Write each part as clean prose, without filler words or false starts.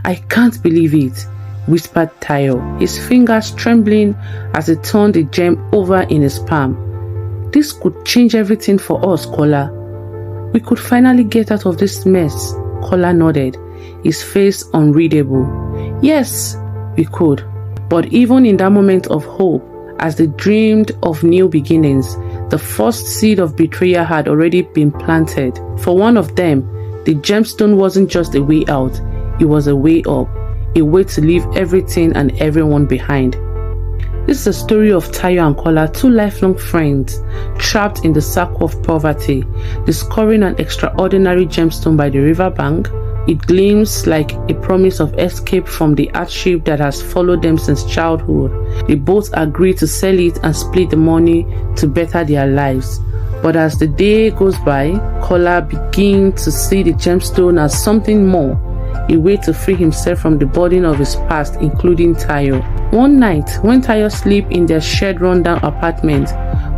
"I can't believe it," whispered Tayo, his fingers trembling as he turned the gem over in his palm. "This could change everything for us, Kola. We could finally get out of this mess." Kola nodded, his face unreadable. "Yes, we could." But even in that moment of hope, as they dreamed of new beginnings, the first seed of betrayal had already been planted. For one of them, the gemstone wasn't just a way out, it was a way up, a way to leave everything and everyone behind. This is a story of Tayo and Kola, two lifelong friends trapped in the circle of poverty, discovering an extraordinary gemstone by the riverbank. It gleams like a promise of escape from the hardship that has followed them since childhood. They both agree to sell it and split the money to better their lives. But as the day goes by, Kola begins to see the gemstone as something more, a way to free himself from the burden of his past, including Tayo. One night, when Tayo sleeps in their shared rundown apartment,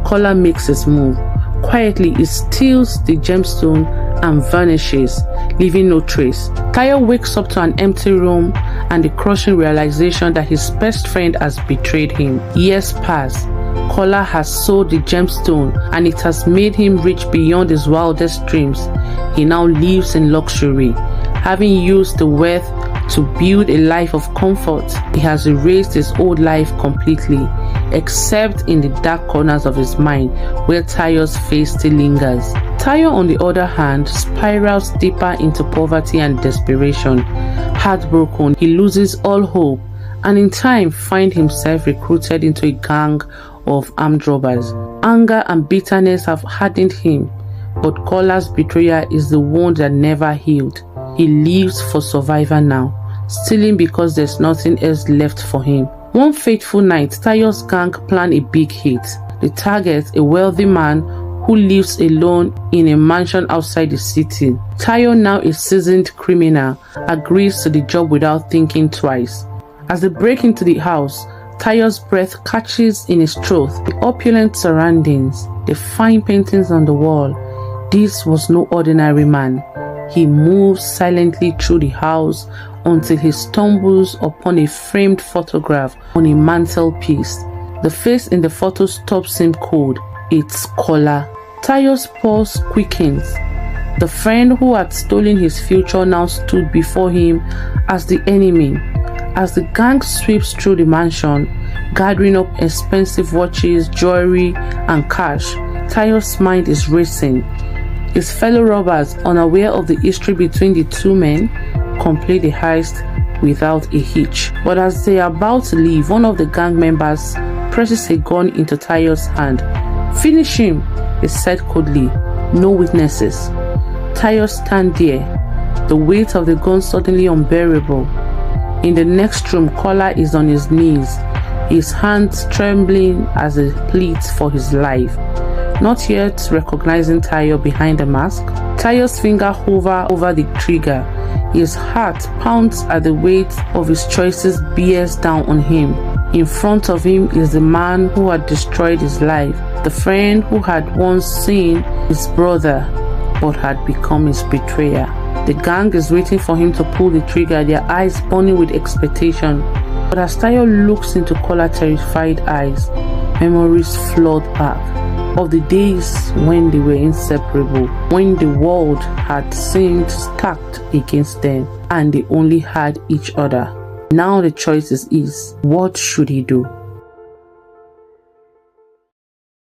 Kola makes his move. Quietly, he steals the gemstone and vanishes, leaving no trace. Tayo wakes up to an empty room and the crushing realization that his best friend has betrayed him. Years pass. Kola has sold the gemstone and it has made him rich beyond his wildest dreams. He now lives in luxury. Having used the wealth to build a life of comfort, he has erased his old life completely, except in the dark corners of his mind where Tayo's face still lingers. Tayo, on the other hand, spirals deeper into poverty and desperation. Heartbroken, he loses all hope and in time finds himself recruited into a gang of armed robbers. Anger and bitterness have hardened him, but Kola's betrayal is the wound that never healed. He lives for survival now, stealing because there's nothing else left for him. One fateful night, Tayo's gang plan a big hit. The target, a wealthy man who lives alone in a mansion outside the city. Tayo, now a seasoned criminal, agrees to the job without thinking twice. As they break into the house, Tayo's breath catches in his throat. The opulent surroundings, the fine paintings on the wall. This was no ordinary man. He moves silently through the house until he stumbles upon a framed photograph on a mantelpiece. The face in the photo stops him cold. It's Kola. Tayo's pulse quickens. The friend who had stolen his future now stood before him as the enemy. As the gang sweeps through the mansion, gathering up expensive watches, jewelry, and cash, Tayo's mind is racing. His fellow robbers, unaware of the history between the two men, complete the heist without a hitch. But as they are about to leave, one of the gang members presses a gun into Tayo's hand. "Finish him," he said coldly. "No witnesses." Tayo stands there, the weight of the gun suddenly unbearable. In the next room, Kola is on his knees, his hands trembling as he pleads for his life. Not yet recognizing Tayo behind the mask, Tayo's finger hovers over the trigger. His heart pounds as the weight of his choices bears down on him. In front of him is the man who had destroyed his life, the friend who had once seen his brother but had become his betrayer. The gang is waiting for him to pull the trigger, their eyes burning with expectation. But as Tayo looks into Kola's terrified eyes, memories flood back of the days when they were inseparable, when the world had seemed stacked against them and they only had each other. Now the choice is, what should he do?